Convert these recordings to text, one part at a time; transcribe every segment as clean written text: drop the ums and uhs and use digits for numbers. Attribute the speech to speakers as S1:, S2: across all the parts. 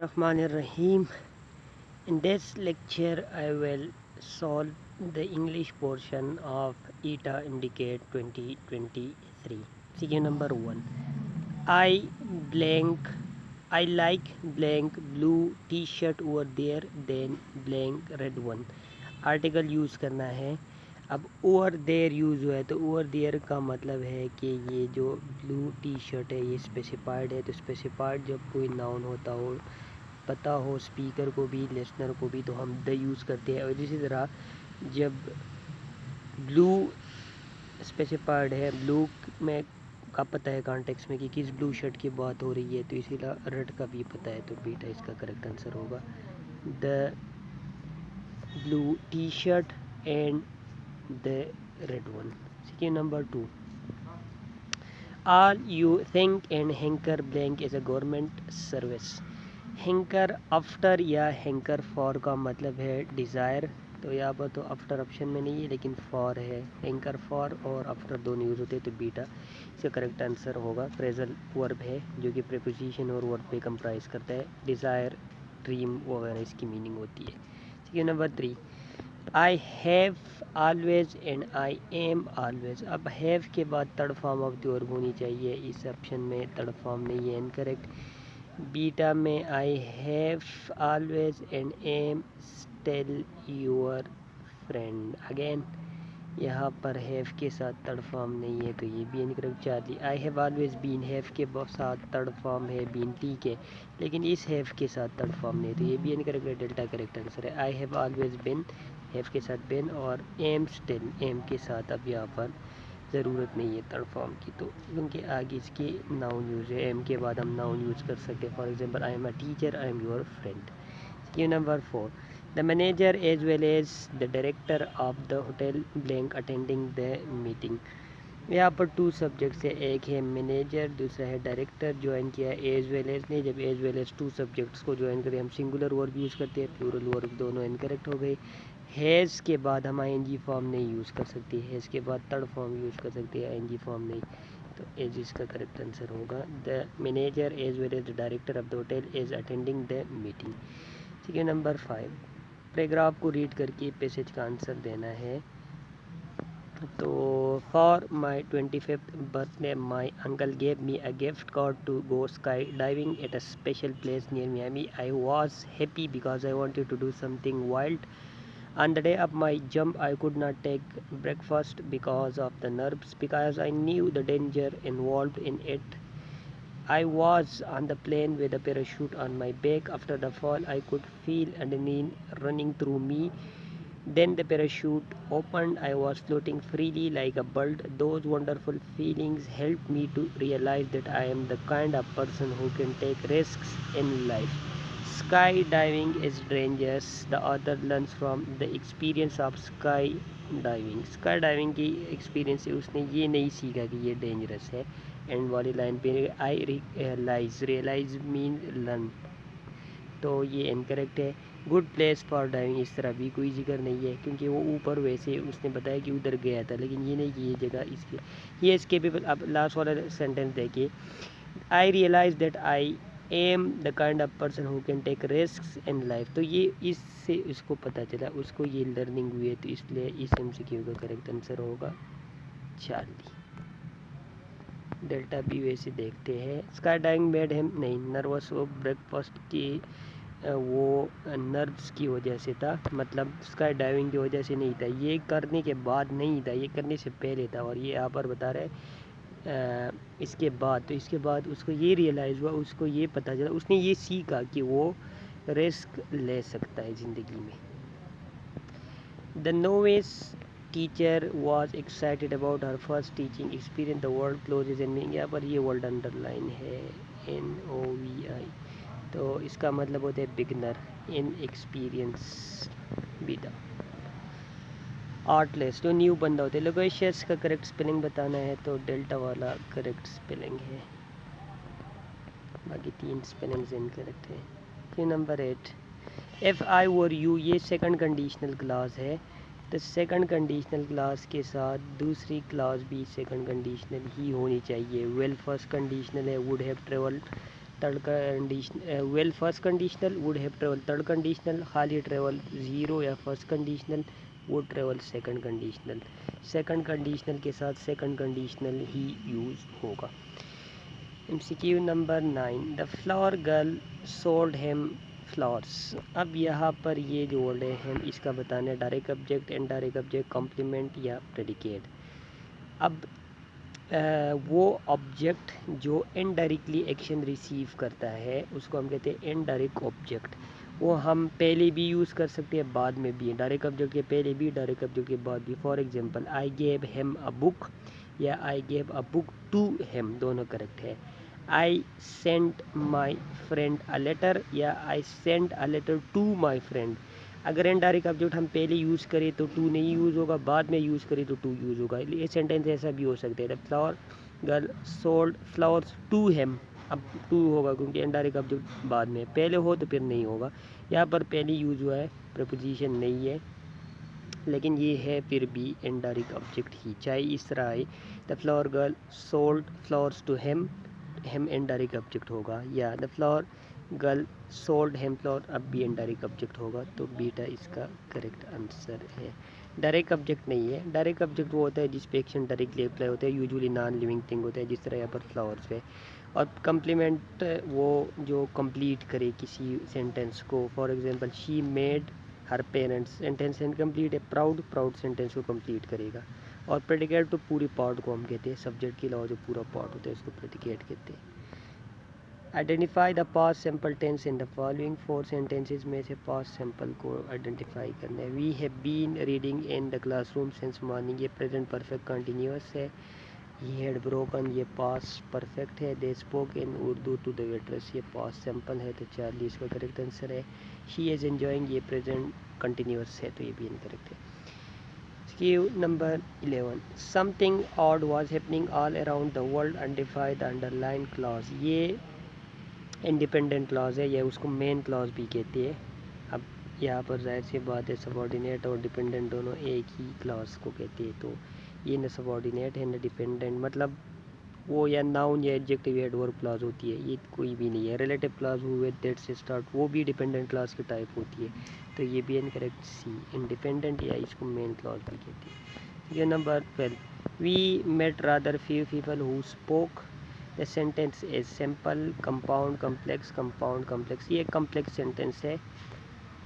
S1: Rahim. In this lecture, I will solve the English portion of ETA Indicate 2023. CQ number 1. I blank. I like blank blue T-shirt over there then blank red one. Article use करना है। अब over there use हुआ है तो over there का मतलब है कि ये जो ब्लू टी शर्ट है ये स्पेसिफाइड है। तो स्पेसिफाइड जब कोई नाउन होता हो, पता हो स्पीकर को भी लिसनर को भी, तो हम द यूज़ करते हैं। और इसी तरह जब ब्लू स्पेसिफाइड है, ब्लू में का पता है कॉन्टेक्स्ट में कि किस ब्लू शर्ट की बात हो रही है, तो इसीलिए रेड का भी पता है, तो बीटा इसका करेक्ट आंसर होगा। The blue T shirt and the red one. CQ number 2. All you think and hanker blank is a government service. Hanker after या हैंकर फॉर का मतलब है डिज़ायर, तो यहाँ पर तो आफ्टर ऑप्शन में नहीं है लेकिन फॉर है। हैंकर फॉर और आफ्टर दोनों यूज़ होते हैं, तो बीटा इसका करेक्ट आंसर होगा। फ्रेजल वर्ब है जो कि प्रीपोजिशन और वर्ब पे कंप्राइज करता है। डिज़ायर, ड्रीम वगैरह इसकी मीनिंग होती है। CQ number 3. I have always and I am always. अब हैव के बाद third form of the verb होनी चाहिए, इस ऑप्शन में थर्ड फॉर्म नहीं है, इनकरेक्ट। बीटा में आई have always and am still your friend. Again यहाँ पर हैव के साथ थर्ड फॉर्म नहीं है, तो ये भी incorrect. Charlie, I have always been, have के साथ थर्ड फॉर्म है बीन, ठीक है, लेकिन इस हैव के साथ थर्ड फॉर्म नहीं है, तो ये भी इनकरेक्ट है। डेल्टा करेक्ट आंसर है। आई हैव ऑलवेज बिन, हैव के साथ बिन, और एम स्टिल, एम के साथ अब यहाँ पर ज़रूरत नहीं है थर्ड फॉर्म की, तो क्योंकि आगे इसके नाउन यूज़ है, एम के बाद हम नाउन यूज़ कर सकते हैं। For example, I am a teacher, I am your friend. Q number 4. The manager as well as the director of the hotel blank attending the meeting. यहाँ पर two subjects है, एक है मैनेजर, दूसरा है डायरेक्टर। ज्वाइन किया as well as ने, जब as well as two subjects को ज्वाइन करें हम सिंगुलर वर्ब यूज़ करते हैं, प्लूरल वर्ब दोनों इनकरेक्ट हो गए। हैज़ के बाद हम आईएनजी फॉर्म नहीं यूज़ कर सकते, हैज़ के बाद थर्ड फॉर्म यूज़ कर सकते हैं, आईएनजी फॉर्म नहीं, तो एज इसका करेक्ट आंसर होगा। The manager as well as the director of the hotel is attending the meeting. ठीक है, नंबर 5. पैराग्राफ को रीड करके पैसेज का आंसर देना है। तो for my 25th birthday my uncle gave me a gift card to go sky diving at a special place near Miami. I was happy because I wanted to do something wild. On the day of my jump, I could not take breakfast because of the nerves, because I knew the danger involved in it. I was on the plane with a parachute on my back. After the fall, I could feel adrenaline running through me. Then the parachute opened. I was floating freely like a bird. Those wonderful feelings helped me to realize that I am the kind of person who can take risks in life. Skydiving is dangerous. The author learns from the experience of skydiving. Skydiving की experience से उसने ये नहीं सीखा कि ये dangerous है। And वाली लाइन पे आई रियलाइज मीन लर्न, तो ये इनकरेक्ट है। गुड प्लेस फॉर डाइविंग इस तरह भी कोई जिक्र नहीं है, क्योंकि वो ऊपर वैसे उसने बताया कि उधर गया था, लेकिन ये नहीं कि ये जगह इसके, ये इसके भी। अब लास्ट वाला सेंटेंस देखिए, I realize that I am the kind of person who can take risks in life, तो ये इससे इसको पता चला, उसको ये लर्निंग हुई है, तो इसलिए इस MCQ का करेक्ट आंसर होगा चार्ली। डेल्टा बी वैसे देखते हैं। स्काई डाइविंग मेड हिम नहीं नर्वस, वो ब्रेकफास्ट की वो नर्व्स की वजह से था, मतलब स्काई डाइविंग की वजह से नहीं था, ये करने के बाद नहीं था, ये करने से पहले था। और ये यहाँ पर बता रहे इसके बाद, तो इसके बाद उसको ये रियलाइज़ हुआ, उसको ये पता चला, उसने ये सीखा कि वो रिस्क ले सकता है ज़िंदगी में। The novice teacher was excited about her first teaching experience, the world closes and meaning, यहाँ पर ये वर्ड अंडरलाइन है NOVI, तो इसका मतलब होता है beginner, in experience beta. Artless जो न्यू बंदा होता है। लोगोशियस का करेक्ट स्पेलिंग बताना है, तो डेल्टा वाला करेक्ट स्पेलिंग है, बाकी तीन स्पेलिंग्स इनकरेक्ट है। फिर number 8. If I were you, ये सेकंड कंडीशनल क्लास है, तो सेकंड कंडीशनल क्लास के साथ दूसरी क्लास भी सेकंड कंडीशनल ही होनी चाहिए। वेल फर्स्ट कंडीशनल है, would have travelled third condition, well first conditional, would have travel third conditional, खाली ट्रेवल ज़ीरो या first conditional, would travel second conditional. Second conditional के साथ सेकंड कंडीशनल ही use होगा। MCQ number 9, the flower girl sold him flowers. अब यहाँ पर ये जो वर्ड है हम इसका बताना है direct object, indirect object, complement या प्रेडिकेट। अब वो ऑब्जेक्ट जो इनडायरेक्टली एक्शन रिसीव करता है उसको हम कहते हैं इनडायरेक्ट ऑब्जेक्ट। वो हम पहले भी यूज़ कर सकते हैं, बाद में भी, डायरेक्ट ऑब्जेक्ट के पहले भी, डायरेक्ट ऑब्जेक्ट के बाद भी। For example, I gave him a book या I gave a book to him, दोनों करेक्ट है। I sent my friend a letter या I sent a letter to my friend. अगर इनडायरेक्ट ऑब्जेक्ट हम पहले यूज़ करें तो टू नहीं यूज़ होगा, बाद में यूज़ करें तो टू यूज़ होगा। ये सेंटेंस ऐसा भी हो सकता है, the flower girl sold flowers to him. अब टू होगा क्योंकि इनडायरेक्ट ऑब्जेक्ट बाद में, पहले हो तो फिर नहीं होगा। यहाँ पर पहले यूज़ हुआ है, प्रपोजिशन नहीं है, लेकिन ये है फिर भी इनडायरेक्ट ऑब्जेक्ट ही, चाहे इस तरह आए। The flower girl sold flowers to him, him indirect object होगा, या the flower girl sold him flower, अब भी इनडायरेक्ट ऑब्जेक्ट होगा। तो बीटा इसका करेक्ट आंसर है। डायरेक्ट ऑब्जेक्ट नहीं है। डायरेक्ट ऑब्जेक्ट वो होता है जिस पे एक्शन डायरेक्टली अप्लाई होता है, यूजुअली नॉन लिविंग थिंग होता है, जिस तरह यहाँ पर फ्लावर्स पे। और कम्प्लीमेंट वो जो कंप्लीट करे किसी सेंटेंस को। For example, she made her parents, sentence incomplete है, प्राउड, प्राउड सेंटेंस को कंप्लीट करेगा। और प्रेडिकेट तो पूरे पार्ट को हम कहते हैं, सब्जेक्ट के अलावा जो पूरा पार्ट होता है उसको प्रेडिकेट कहते हैं। Identify the past simple tense in the following four sentences में से पास्ट सिंपल को आइडेंटिफाई करना है। We have been reading in the classroom since morning, ये प्रेजेंट परफेक्ट कंटिन्यूअस है। ही हैड ब्रोकन, ये पास्ट परफेक्ट है। They spoke in Urdu to the waiters, ये पास्ट सिंपल है, तो 40 का करेक्ट आंसर है। शी इज़ एंजॉइंग, ये प्रेजेंट कंटिन्यूअस है, तो ये भी इनकरेक्ट है। Cue number 11, something odd was happening all around the world, identify the underlined clause। ये इंडिपेंडेंट क्लॉज है, या उसको मेन क्लॉज भी कहते हैं। अब यहाँ पर जाहिर सी बात है, सबॉर्डिनेट और डिपेंडेंट दोनों एक ही क्लॉज को कहते हैं। तो ये न सबॉर्डिनेट है न डिपेंडेंट, मतलब वो या नाउन या एडजेक्टिव या एडवर्ब क्लॉज होती है, ये कोई भी नहीं है। रिलेटिव क्लॉज हुए दैट से स्टार्ट, वो भी डिपेंडेंट क्लॉज की टाइप होती है। तो ये भी इनकरेक्ट, सी इंडिपेंडेंट, या इसको मेन क्लॉज भी कहते हैं। ये number 12, we met rather few people who spoke. The sentence is simple, compound, complex, compound, complex. ये कम्प्लेक्स सेंटेंस है,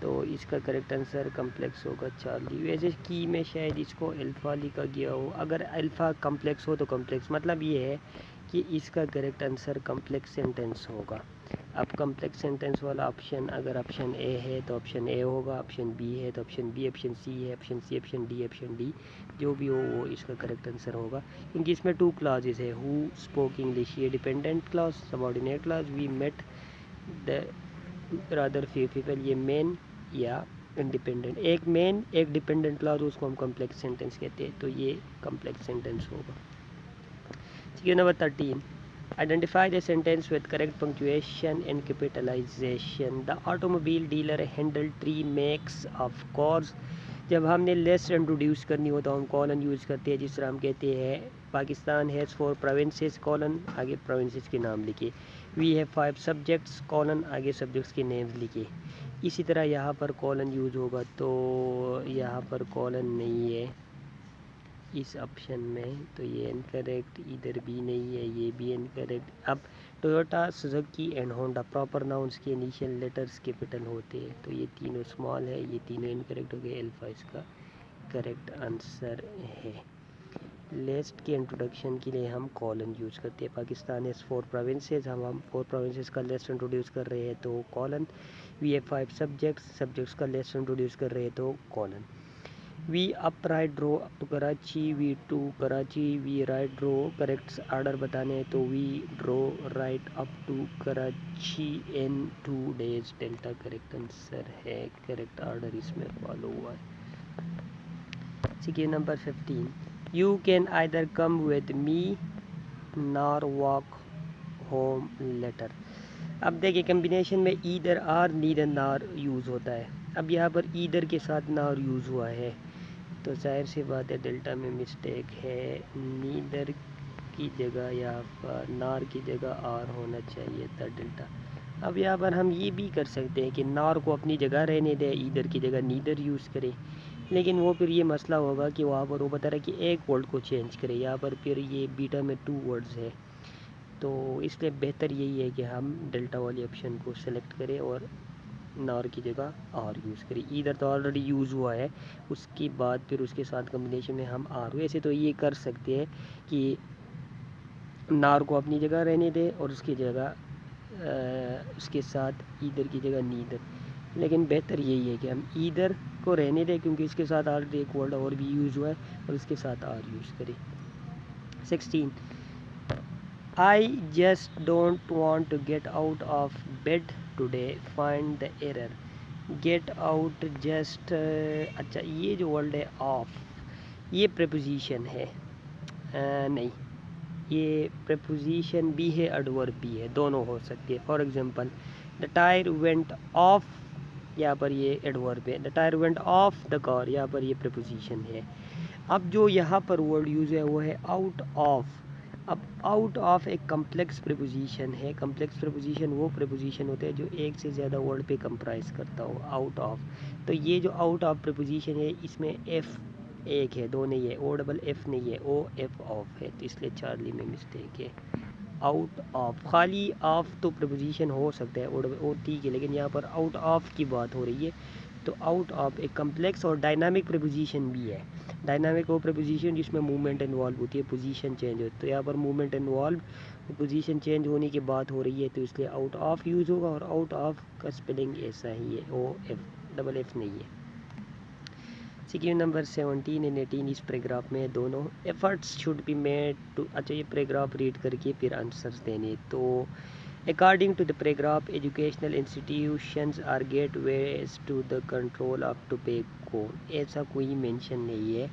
S1: तो इसका करेक्ट आंसर कम्प्लेक्स होगा 40। वैसे की में शायद इसको अल्फ़ा लिखा गया हो, अगर अल्फ़ा कम्प्लेक्स हो तो कम्प्लेक्स, मतलब ये है कि इसका करेक्ट आंसर कम्प्लेक्स सेंटेंस होगा। अब कम्प्लेक्स सेंटेंस वाला ऑप्शन, अगर ऑप्शन ए है तो ऑप्शन ए होगा, ऑप्शन बी है तो ऑप्शन बी, ऑप्शन सी है, option C, option D, option D, जो भी हो वो इसका करेक्ट आंसर होगा। क्योंकि इसमें टू क्लॉजेज है, हु स्पोक इंग्लिश, ये dependent clause, subordinate clause, we met the rather few people, ये मेन या इंडिपेंडेंट। एक मेन एक डिपेंडेंट क्लॉज, उसको हम कम्प्लेक्स सेंटेंस कहते हैं, तो ये कम्प्लेक्स सेंटेंस होगा। Question number 13, identify the sentence with correct punctuation and capitalisation. The automobile dealer handle three makes of course. जब हमने लिस्ट इंट्रोड्यूस करनी हो तो हम कॉलन यूज़ करते हैं, जिस तरह हम कहते हैं पाकिस्तान हैज़ 4 प्रोविंसेस, कॉलन आगे प्रोविंसेस के नाम लिखे। वी हैव 5 सब्जेक्ट्स, कॉलन आगे सब्जेक्ट्स के नेम्स लिखे। इसी तरह यहाँ पर कॉलन यूज़ होगा, तो यहाँ पर कॉलन नहीं है इस ऑप्शन में, तो ये इनकरेक्ट, इधर भी नहीं है, ये भी इनकरेक्ट। अब Toyota, Suzuki and Honda proper nouns के इनिशियल लेटर्स कैपिटल होते हैं, तो ये तीनों स्मॉल है, ये तीनों इनकरेक्ट हो गए। अल्फ़ा इसका करेक्ट आंसर है। लिस्ट के इंट्रोडक्शन के लिए हम कॉलन यूज़ करते हैं। पाकिस्तान हैज़ 4 प्रोविंसेस, हम 4 प्रोविंसेस का लिस्ट इंट्रोड्यूस कर रहे हैं तो colon. We have 5 subjects, subjects का लिस्ट इंट्रोड्यूस कर रहे हैं तो colon. We up write draw up to Karachi, we to Karachi, we write draw correct order बताने हैं तो we draw write up to Karachi in 2 days, delta correct answer है। Correct order इसमें फॉलो हुआ है। Sequence number 15, you can either come with me nor walk home later. अब देखिए combination में ईदर आर नीदर नार यूज़ होता है। अब यहाँ पर ईदर के साथ नार यूज़ हुआ है, तो जाहिर सी बात है डेल्टा में मिस्टेक है। नीदर की जगह या नार की जगह आर होना चाहिए था डेल्टा। अब यहाँ पर हम ये भी कर सकते हैं कि नार को अपनी जगह रहने दें, ईदर की जगह नीदर यूज़ करें, लेकिन वो फिर ये मसला होगा कि वहाँ पर वो बता रहा है कि एक वर्ड को चेंज करें, यहाँ पर फिर ये बीटा में 2 वर्ड्स है, तो इसलिए बेहतर यही है कि हम डेल्टा वाली ऑप्शन को सेलेक्ट करें और नार की जगह आर यूज़ करें। ईदर तो ऑलरेडी यूज़ हुआ है, उसके बाद फिर उसके साथ कम्बिनेशन में हम आर, वैसे तो ये कर सकते हैं कि नार को अपनी जगह रहने दें और उसकी जगह उसके साथ ईदर की जगह नीदर, लेकिन बेहतर यही है कि हम ईदर को रहने दें क्योंकि इसके साथ ऑलरेडी एक वर्ड और भी यूज़ हुआ है और इसके साथ आर यूज़ करें। 16 I just don't want to get out of bed today, find the error। Get out just, अच्छा ये जो वर्ड है ऑफ, ये प्रेपोजिशन है, नहीं ये प्रेपोजिशन भी है एडवर्ब भी है, दोनों हो सकती है। For example the tyre went of, यहाँ पर ये एडवर्ब है, the tyre went of the car, यहाँ पर ये प्रेपोजिशन है। अब जो यहाँ पर वर्ड यूज़ है वो है आउट ऑफ। अब आउट ऑफ एक कम्प्लेक्स प्रेपोजिशन है। कम्प्लेक्स प्रेपोजिशन वो प्रेपोजिशन होते हैं जो एक से ज़्यादा वर्ड पे कंप्राइज करता हो, आउट ऑफ। तो ये जो आउट ऑफ प्रेपोजिशन है इसमें एफ एक है, दो नहीं है, ओ डबल एफ नहीं है, ओ एफ ऑफ है, तो इसलिए चार्ली में मिस्टेक है। आउट ऑफ, खाली ऑफ तो प्रेपोजिशन हो सकता है ओ ठीक है, लेकिन यहाँ पर आउट ऑफ की बात हो रही है। तो आउट ऑफ एक कम्प्लेक्स और डायनामिक प्रेपोजिशन भी है। डायनामिक वो प्रेपोजिशन जिसमें मूवमेंट इन्वॉल्व होती है, पोजीशन चेंज होती है, तो यहाँ पर मूवमेंट इन्वॉल्व, पोजीशन चेंज होने की बात हो रही है, तो इसलिए आउट ऑफ यूज़ होगा। और आउट ऑफ का स्पेलिंग ऐसा ही है, ओ एफ डबल एफ नहीं है। सीक्वेंस नंबर 17 एंड 18 इस पैराग्राफ में दोनों efforts should be made to, अच्छा ये पैराग्राफ रीड करके फिर आंसर्स देने। तो according to the paragraph educational institutions are gateways to the control of tobacco, ऐसा कोई मेंशन नहीं है।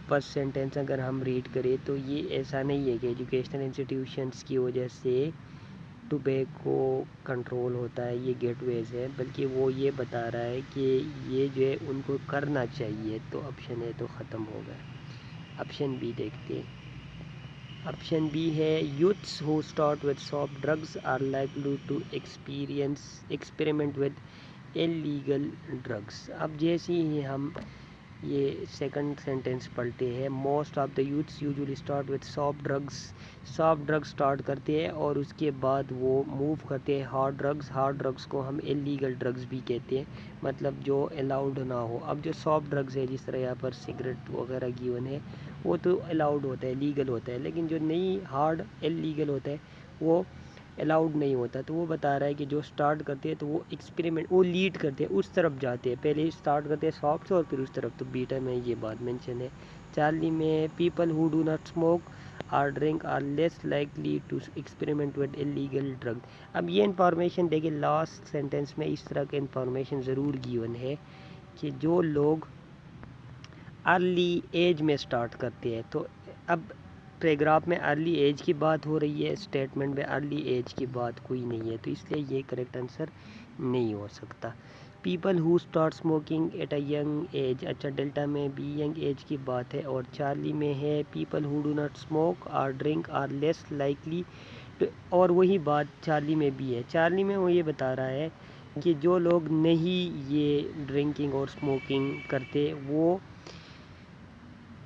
S1: फर्स्ट सेंटेंस अगर हम रीड करें तो ये ऐसा नहीं है कि एजुकेशनल इंस्टीट्यूशंस की वजह से टोबैको कंट्रोल होता है, ये गेटवेज है, बल्कि वो ये बता रहा है कि ये जो है उनको करना चाहिए। तो ऑप्शन है तो ख़त्म हो गया। ऑप्शन बी देखते हैं। ऑप्शन बी है youths who start with soft drugs are likely to experiment with illegal drugs. अब जैसे ही हम ये सेकंड सेंटेंस पलटे हैं, most of the youths usually start with soft drugs, soft drugs start करते हैं और उसके बाद वो मूव करते हैं हार्ड ड्रग्स। हार्ड ड्रग्स को हम इलीगल ड्रग्स भी कहते हैं, मतलब जो अलाउड ना हो। अब जो सॉफ्ट ड्रग्स है, जिस तरह यहाँ पर सिगरेट वगैरह गिवन है, वो तो अलाउड होता है, लीगल होता है, लेकिन जो नहीं हार्ड इलीगल होता है वो अलाउड नहीं होता। तो वो बता रहा है कि जो स्टार्ट करते हैं तो वो एक्सपेरिमेंट, वो लीड करते हैं, उस तरफ जाते हैं, पहले स्टार्ट करते हैं सॉफ्ट से और फिर उस तरफ। तो बीटा में ये बात मेंशन है। चार्ली में people who do not smoke or drink are less likely to experiment with illegal drug. अब ये इन्फॉर्मेशन देखिए, लास्ट सेंटेंस में इस तरह के इन्फॉर्मेशन ज़रूर गिवन है कि जो लोग अर्ली एज में स्टार्ट करते हैं, तो अब पैराग्राफ में अर्ली एज की बात हो रही है, स्टेटमेंट में अर्ली एज की बात कोई नहीं है, तो इसलिए ये करेक्ट आंसर नहीं हो सकता। People who start smoking eight a young age, अच्छा डेल्टा में भी यंग एज की बात है, और चार्ली में है people who do not smoke or drink are less likely, और वही बात चार्ली में भी है। चार्ली में वो ये बता रहा है कि जो लोग नहीं ये ड्रिंकिंग और स्मोकिंग करते, वो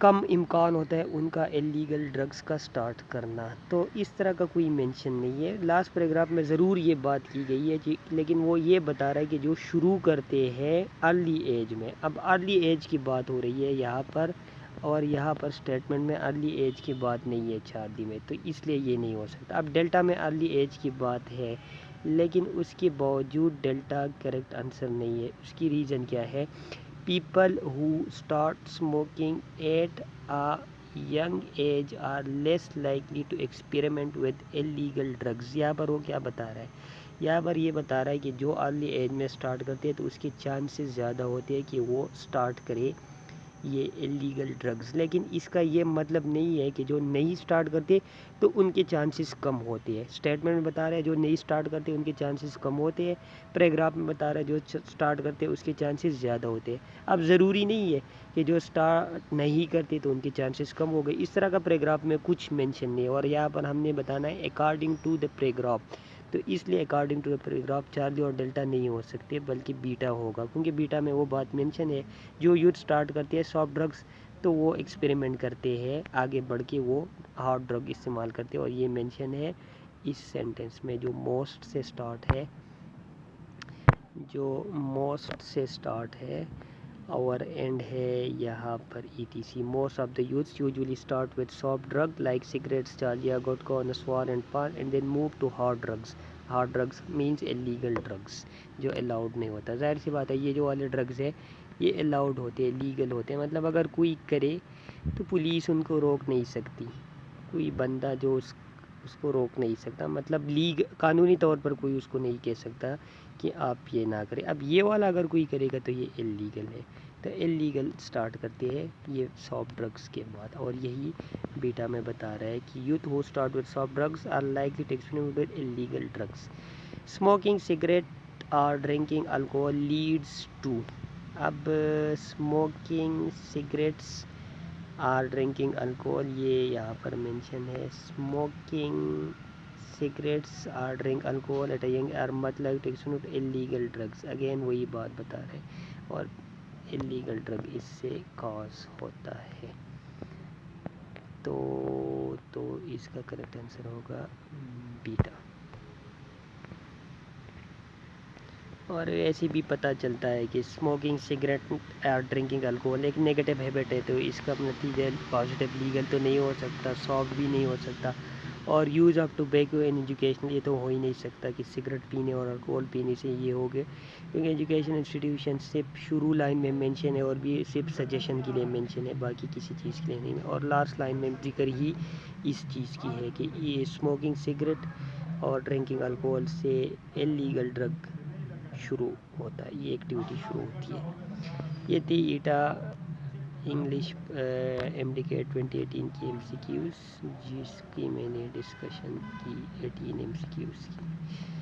S1: कम इम्कान होता है उनका इलीगल ड्रग्स का स्टार्ट करना। तो इस तरह का कोई मेंशन नहीं है। लास्ट पैराग्राफ में ज़रूर ये बात की गई है कि, लेकिन वो ये बता रहा है कि जो शुरू करते हैं अर्ली एज में। अब अर्ली एज की बात हो रही है यहाँ पर, और यहाँ पर स्टेटमेंट में अर्ली एज की बात नहीं है चार्ली में, तो इसलिए ये नहीं हो सकता। अब डेल्टा में अर्ली एज की बात है, लेकिन उसके बावजूद डेल्टा करेक्ट आंसर नहीं है। उसकी रीज़न क्या है? People who start smoking at a young age are less likely to experiment with illegal drugs। यहाँ पर वो क्या बता रहा है? यहाँ पर ये बता रहा है कि जो अर्ली एज में स्टार्ट करते हैं तो उसके चांसेस ज़्यादा होते हैं कि वो स्टार्ट करे ये इलीगल ड्रग्स। लेकिन इसका ये मतलब नहीं है कि जो नहीं स्टार्ट करते तो उनके चांसेस कम होते हैं। स्टेटमेंट में बता रहा है जो नहीं स्टार्ट करते उनके चांसेस कम होते हैं, पैराग्राफ में बता रहा है जो स्टार्ट करते हैं उसके चांसेस ज़्यादा होते हैं। अब ज़रूरी नहीं है कि जो स्टार्ट नहीं करते तो उनके चांसेस कम हो गए, इस तरह का पैराग्राफ में कुछ मेंशन नहीं है। और यहाँ पर हमने बताना है अकॉर्डिंग टू द पैराग्राफ, तो इसलिए according to the paragraph Charlie और डेल्टा नहीं हो सकते बल्कि बीटा होगा, क्योंकि बीटा में वो बात मेंशन है जो यूथ स्टार्ट करते हैं सॉफ्ट ड्रग्स तो वो एक्सपेरिमेंट करते हैं, आगे बढ़ के वो हार्ड ड्रग इस्तेमाल करते हैं। और ये मेंशन है इस सेंटेंस में जो मोस्ट से स्टार्ट है, जो मोस्ट से स्टार्ट है और एंड है यहाँ पर ETC। Most of the youths usually start with soft drug like cigarettes, chalia, gutkha, naswar and paan and then move to hard drugs. Hard drugs means illegal drugs जो अलाउड नहीं होता। जाहिर सी बात है ये जो वाले ड्रग्स है ये अलाउड होते हैं, लीगल होते हैं, मतलब अगर कोई करे तो पुलिस उनको रोक नहीं सकती, कोई बंदा जो उसको रोक नहीं सकता, मतलब लीग कानूनी तौर पर कोई उसको नहीं कह सकता कि आप ये ना करें। अब ये वाला अगर कोई करेगा तो ये इलीगल है, तो इलीगल स्टार्ट करते हैं ये सॉफ्ट ड्रग्स के बाद। और यही बीटा में बता रहा है कि youth who start with soft drugs are likely to experiment with illegal drugs. Smoking cigarette और ड्रिंकिंग अल्कोहल लीड्स टू। अब smoking cigarettes or drinking alcohol ये यहाँ पर मेंशन है। Smoking cigarettes or drink alcohol at a young or मतलब टेक्सन illegal drugs, again वही बात बता रहे हैं। और इलीगल ड्रग इससे कॉज होता है। तो इसका करेक्ट आंसर होगा बीटा। और ऐसे भी पता चलता है कि स्मोकिंग सिगरेट और ड्रिंकिंग अल्कोहल एक नेगेटिव हैबिट है, तो इसका नतीजा पॉजिटिव लीगल तो नहीं हो सकता, सॉफ्ट भी नहीं हो सकता। और use of tobacco in education ये तो हो ही नहीं सकता कि सिगरेट पीने और अल्कोहल पीने से ये हो गए, क्योंकि एजुकेशन इंस्टीट्यूशन सिर्फ शुरू लाइन में मेंशन है और भी सिर्फ सजेशन के लिए मेंशन है, बाकी किसी चीज़ के लिए नहीं। और लास्ट लाइन में जिक्र ही इस चीज़ की है कि ये स्मोकिंग सिगरेट और ड्रिंकिंग अल्कोहल से इलीगल ड्रग शुरू होता है, ये एक्टिविटी शुरू होती है। ये थी ईटा इंग्लिश MDK 2018 की MCQs जिसकी मैंने डिस्कशन की 18 MCQs की।